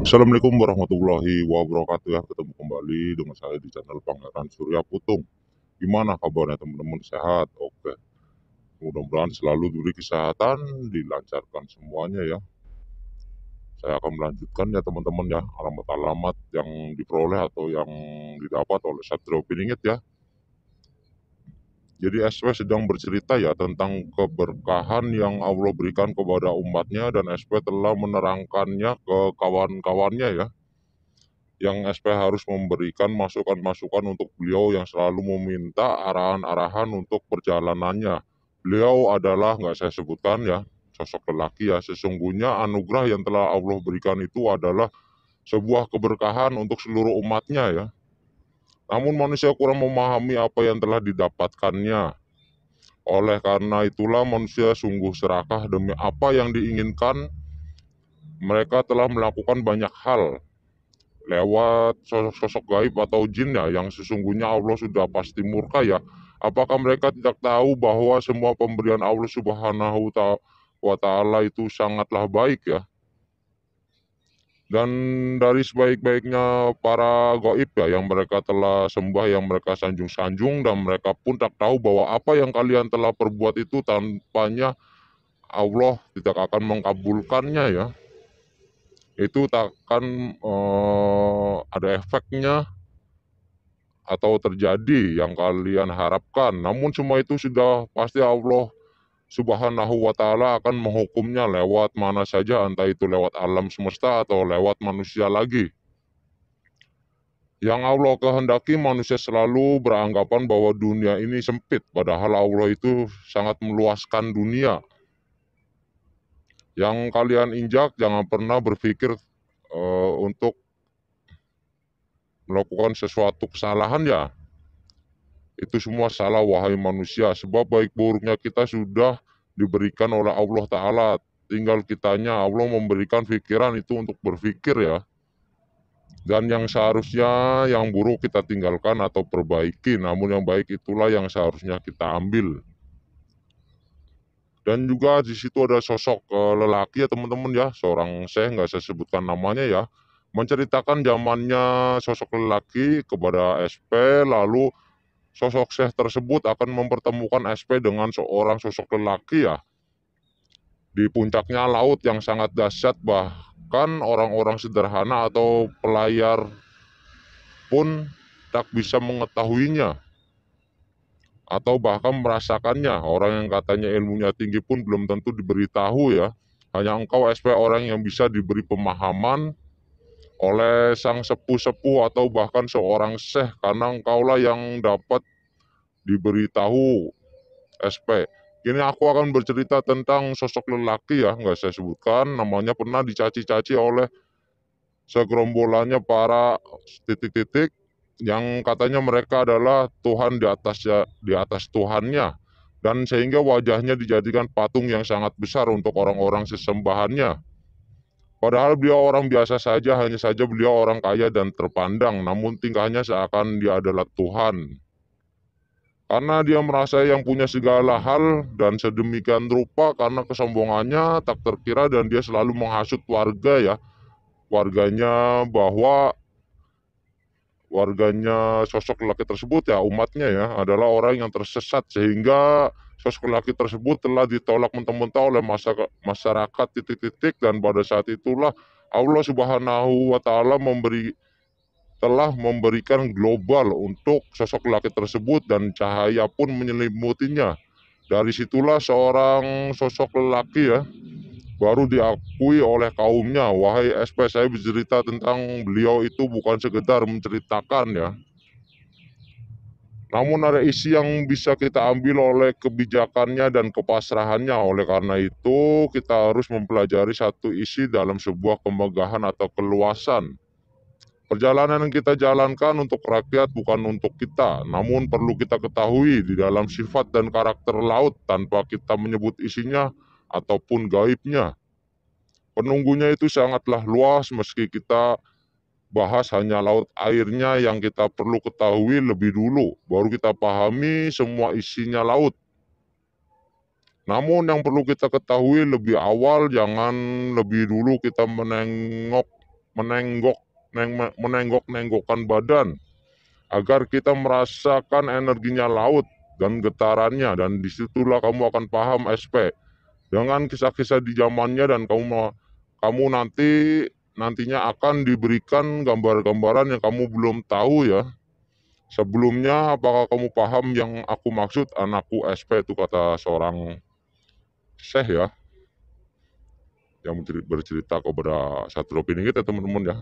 Assalamualaikum warahmatullahi wabarakatuh ya, ketemu kembali dengan saya di channel Pangeran Surya Putung. Gimana kabarnya teman-teman, sehat? Oke, mudah-mudahan selalu diberi kesehatan, dilancarkan semuanya ya. Saya akan melanjutkan ya teman-teman ya, alamat-alamat yang diperoleh atau yang didapat oleh Satrio Piningit ya. Jadi SP sedang bercerita ya tentang keberkahan yang Allah berikan kepada umatnya, dan SP telah menerangkannya ke kawan-kawannya ya, yang SP harus memberikan masukan-masukan untuk beliau yang selalu meminta arahan-arahan untuk perjalanannya. Beliau adalah, nggak saya sebutkan ya, sosok lelaki ya. Sesungguhnya anugerah yang telah Allah berikan itu adalah sebuah keberkahan untuk seluruh umatnya ya. Namun manusia kurang memahami apa yang telah didapatkannya. Oleh karena itulah manusia sungguh serakah demi apa yang diinginkan. Mereka telah melakukan banyak hal lewat sosok-sosok gaib atau jin ya, yang sesungguhnya Allah sudah pasti murka ya. Apakah mereka tidak tahu bahwa semua pemberian Allah Subhanahu wa Ta'ala itu sangatlah baik ya? Dan dari sebaik-baiknya para gaib ya, yang mereka telah sembah, yang mereka sanjung-sanjung, dan mereka pun tak tahu bahwa apa yang kalian telah perbuat itu tanpanya Allah tidak akan mengkabulkannya ya. Itu takkan ada efeknya atau terjadi yang kalian harapkan. Namun semua itu sudah pasti Allah Subhanahu wa Ta'ala akan menghukumnya lewat mana saja, entah itu lewat alam semesta atau lewat manusia lagi. Yang Allah kehendaki, manusia selalu beranggapan bahwa dunia ini sempit, padahal Allah itu sangat meluaskan dunia. Yang kalian injak jangan pernah berpikir untuk melakukan sesuatu kesalahan ya. Itu semua salah wahai manusia, sebab baik buruknya kita sudah diberikan oleh Allah Ta'ala. Tinggal kitanya, Allah memberikan pikiran itu untuk berpikir ya. Dan yang seharusnya yang buruk kita tinggalkan atau perbaiki, namun yang baik itulah yang seharusnya kita ambil. Dan juga di situ ada sosok lelaki ya teman-teman ya, seorang syekh, nggak saya sebutkan namanya ya, menceritakan zamannya sosok lelaki kepada SP, lalu sosok syekh tersebut akan mempertemukan SP dengan seorang sosok lelaki ya, di puncaknya laut yang sangat dahsyat. Bahkan orang-orang sederhana atau pelayar pun tak bisa mengetahuinya atau bahkan merasakannya. Orang yang katanya ilmunya tinggi pun belum tentu diberitahu ya. Hanya engkau SP, orang yang bisa diberi pemahaman oleh sang sepuh-sepuh atau bahkan seorang syekh, karena engkaulah yang dapat diberitahu SP. Kini aku akan bercerita tentang sosok lelaki ya, nggak saya sebutkan namanya, pernah dicaci-caci oleh segerombolannya para titik-titik yang katanya mereka adalah Tuhan di atas Tuhannya, dan sehingga wajahnya dijadikan patung yang sangat besar untuk orang-orang sesembahannya. Padahal beliau orang biasa saja, hanya saja beliau orang kaya dan terpandang, namun tingkahnya seakan dia adalah Tuhan. Karena dia merasa yang punya segala hal dan sedemikian rupa, karena kesombongannya tak terkira, dan dia selalu menghasut warga ya, warganya sosok lelaki tersebut ya, umatnya ya, adalah orang yang tersesat, sehingga sosok lelaki tersebut telah ditolak mentah-mentah oleh masyarakat titik-titik. Dan pada saat itulah Allah Subhanahu wa Ta'ala telah memberikan global untuk sosok lelaki tersebut, dan cahaya pun menyelimutinya. Dari situlah seorang sosok lelaki ya baru diakui oleh kaumnya. Wahai SP, saya bercerita tentang beliau itu bukan sekedar menceritakan ya, namun ada isi yang bisa kita ambil oleh kebijakannya dan kepasrahannya. Oleh karena itu kita harus mempelajari satu isi dalam sebuah kemegahan atau keluasan. Perjalanan yang kita jalankan untuk rakyat bukan untuk kita, namun perlu kita ketahui di dalam sifat dan karakter laut tanpa kita menyebut isinya ataupun gaibnya. Penunggunya itu sangatlah luas, meski kita bahas hanya laut airnya yang kita perlu ketahui lebih dulu, baru kita pahami semua isinya laut. Namun yang perlu kita ketahui lebih awal, jangan lebih dulu kita menengok menenggok-nenggokkan badan agar kita merasakan energinya laut dan getarannya, dan disitulah kamu akan paham SP dengan kisah-kisah di zamannya. Dan kamu nantinya akan diberikan gambar-gambaran yang kamu belum tahu ya. Sebelumnya, apakah kamu paham yang aku maksud? Anakku SP itu, kata seorang syekh ya, yang bercerita kepada satu opini kita teman-teman ya.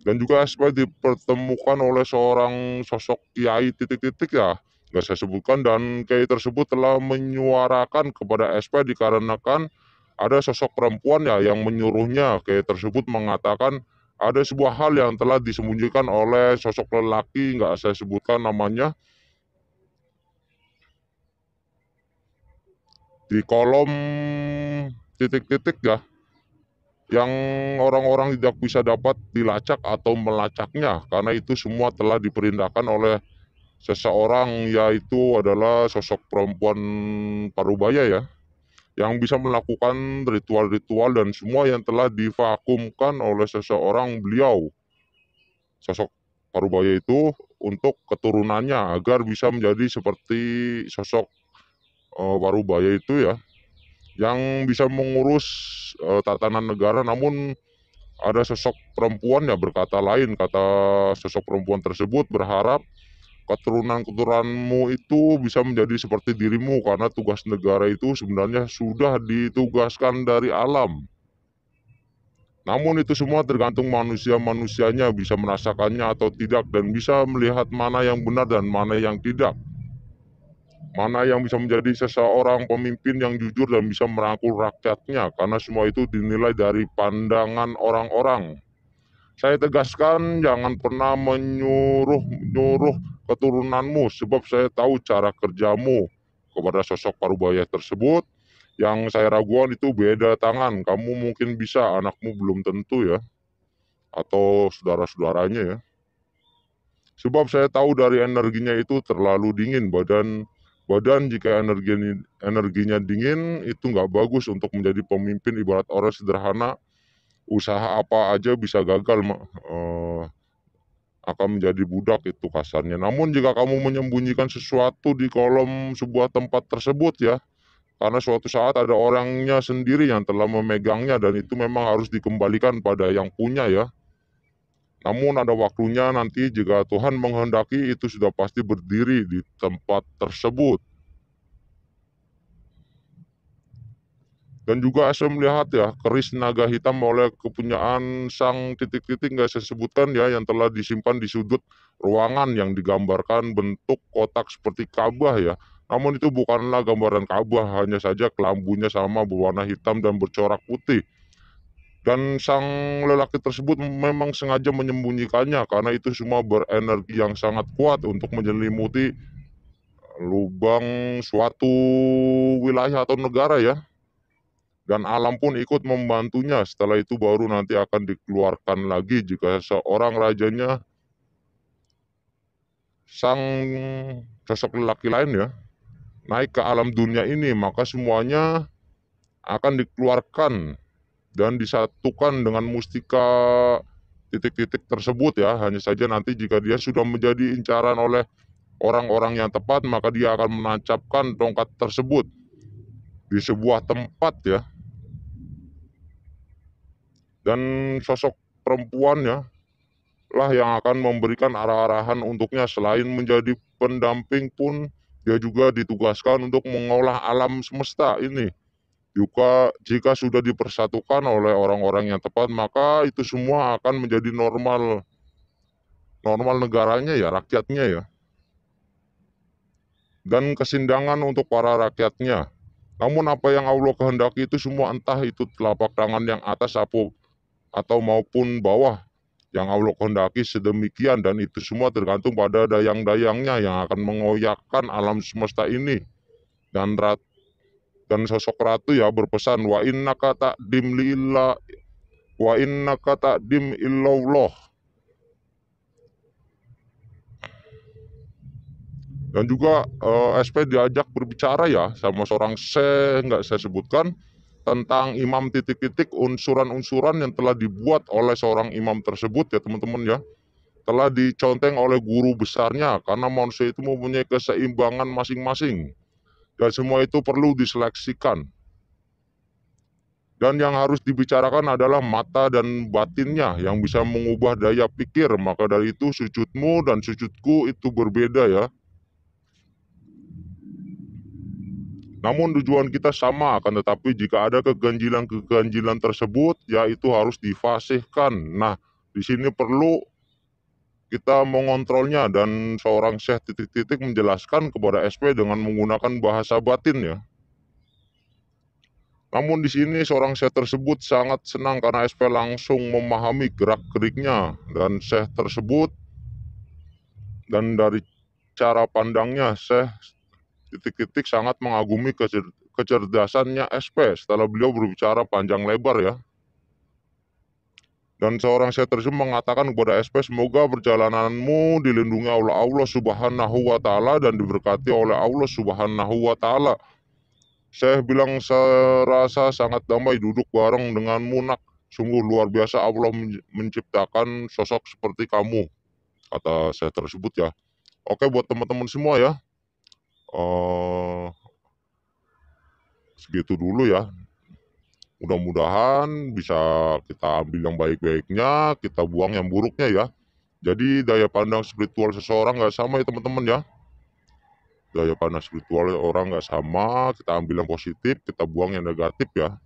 Dan juga SP dipertemukan oleh seorang sosok kiai titik-titik ya, nggak saya sebutkan, dan kiai tersebut telah menyuarakan kepada SP dikarenakan ada sosok perempuan ya yang menyuruhnya. Kiai tersebut mengatakan ada sebuah hal yang telah disembunyikan oleh sosok lelaki, nggak saya sebutkan namanya, di kolom titik-titik ya, yang orang-orang tidak bisa dapat dilacak atau melacaknya, karena itu semua telah diperintahkan oleh seseorang, yaitu adalah sosok perempuan parubaya ya, yang bisa melakukan ritual-ritual dan semua yang telah divakumkan oleh seseorang beliau, sosok parubaya itu, untuk keturunannya agar bisa menjadi seperti sosok parubaya itu ya, yang bisa mengurus tatanan negara. Namun ada sosok perempuan ya berkata lain. Kata sosok perempuan tersebut berharap keturunan-keturunanmu itu bisa menjadi seperti dirimu, karena tugas negara itu sebenarnya sudah ditugaskan dari alam. Namun itu semua tergantung manusia-manusianya bisa merasakannya atau tidak, dan bisa melihat mana yang benar dan mana yang tidak. Mana yang bisa menjadi seseorang pemimpin yang jujur dan bisa merangkul rakyatnya, karena semua itu dinilai dari pandangan orang-orang. Saya tegaskan, jangan pernah menyuruh-nyuruh keturunanmu, sebab saya tahu cara kerjamu. Kepada sosok parubaya tersebut, yang saya ragukan itu beda tangan. Kamu mungkin bisa, anakmu belum tentu ya, atau saudara-saudaranya ya. Sebab saya tahu dari energinya itu terlalu dingin. Badan jika energinya dingin itu nggak bagus untuk menjadi pemimpin. Ibarat orang sederhana, usaha apa aja bisa gagal, akan menjadi budak itu kasarnya. Namun jika kamu menyembunyikan sesuatu di kolom sebuah tempat tersebut ya, karena suatu saat ada orangnya sendiri yang telah memegangnya, dan itu memang harus dikembalikan pada yang punya ya. Namun ada waktunya nanti, jika Tuhan menghendaki, itu sudah pasti berdiri di tempat tersebut. Dan juga saya melihat ya, keris naga hitam oleh kepunyaan sang titik-titik nggak saya sebutkan ya, yang telah disimpan di sudut ruangan yang digambarkan bentuk kotak seperti Ka'bah ya. Namun itu bukanlah gambaran Ka'bah, hanya saja kelambunya sama berwarna hitam dan bercorak putih. Dan sang lelaki tersebut memang sengaja menyembunyikannya, karena itu semua berenergi yang sangat kuat untuk menyelimuti lubang suatu wilayah atau negara ya. Dan alam pun ikut membantunya. Setelah itu baru nanti akan dikeluarkan lagi jika seorang rajanya, sang sosok lelaki lain ya, naik ke alam dunia ini, maka semuanya akan dikeluarkan dan disatukan dengan mustika titik-titik tersebut ya. Hanya saja nanti jika dia sudah menjadi incaran oleh orang-orang yang tepat, maka dia akan menancapkan tongkat tersebut di sebuah tempat ya. Dan sosok perempuannya lah yang akan memberikan arah-arahan untuknya. Selain menjadi pendamping pun, dia juga ditugaskan untuk mengolah alam semesta ini. Juga jika sudah dipersatukan oleh orang-orang yang tepat, maka itu semua akan menjadi normal. Normal negaranya ya, rakyatnya ya. Dan kesindangan untuk para rakyatnya. Namun apa yang Allah kehendaki itu semua, entah itu telapak tangan yang atas atau maupun bawah, yang Allah kehendaki sedemikian, dan itu semua tergantung pada dayang-dayangnya yang akan mengoyakkan alam semesta ini. Dan sosok ratu ya berpesan, wa innaka ta'dim lillah wa innaka ta'dim illallah. Dan juga SP diajak berbicara ya sama seorang nggak saya sebutkan, tentang imam titik-titik, unsuran-unsuran yang telah dibuat oleh seorang imam tersebut ya teman-teman ya, telah diconteng oleh guru besarnya, karena manusia itu mempunyai keseimbangan masing-masing dan semua itu perlu diseleksikan. Dan yang harus dibicarakan adalah mata dan batinnya yang bisa mengubah daya pikir. Maka dari itu sujudmu dan sujudku itu berbeda ya. Namun tujuan kita sama, akan tetapi jika ada keganjilan-keganjilan tersebut, ya itu harus difasihkan. Nah, di sini perlu kita mengontrolnya dan seorang syekh titik-titik menjelaskan kepada SP dengan menggunakan bahasa batin ya. Namun di sini seorang syekh tersebut sangat senang karena SP langsung memahami gerak-geriknya dan syekh tersebut, dan dari cara pandangnya syekh titik-titik sangat mengagumi kecerdasannya SP setelah beliau berbicara panjang lebar ya. Dan seorang syekh tersebut mengatakan kepada SP, semoga perjalananmu dilindungi oleh Allah Subhanahu wa taala dan diberkati oleh Allah Subhanahu wa taala. Saya bilang serasa sangat damai duduk bareng denganmu nak. Sungguh luar biasa Allah menciptakan sosok seperti kamu, kata saya tersebut ya. Oke buat teman-teman semua ya. Segitu dulu ya. Mudah-mudahan bisa kita ambil yang baik-baiknya, kita buang yang buruknya ya. Jadi daya pandang spiritual seseorang nggak sama ya teman-teman ya. Daya pandang spiritual orang nggak sama, kita ambil yang positif, kita buang yang negatif ya.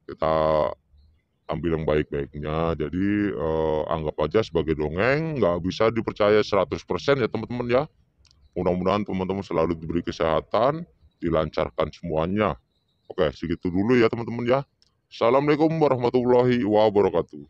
Kita ambil yang baik-baiknya. Jadi anggap aja sebagai dongeng, nggak bisa dipercaya 100% ya teman-teman ya. Mudah-mudahan teman-teman selalu diberi kesehatan, dilancarkan semuanya. Oke, segitu dulu ya teman-teman ya. Assalamualaikum warahmatullahi wabarakatuh.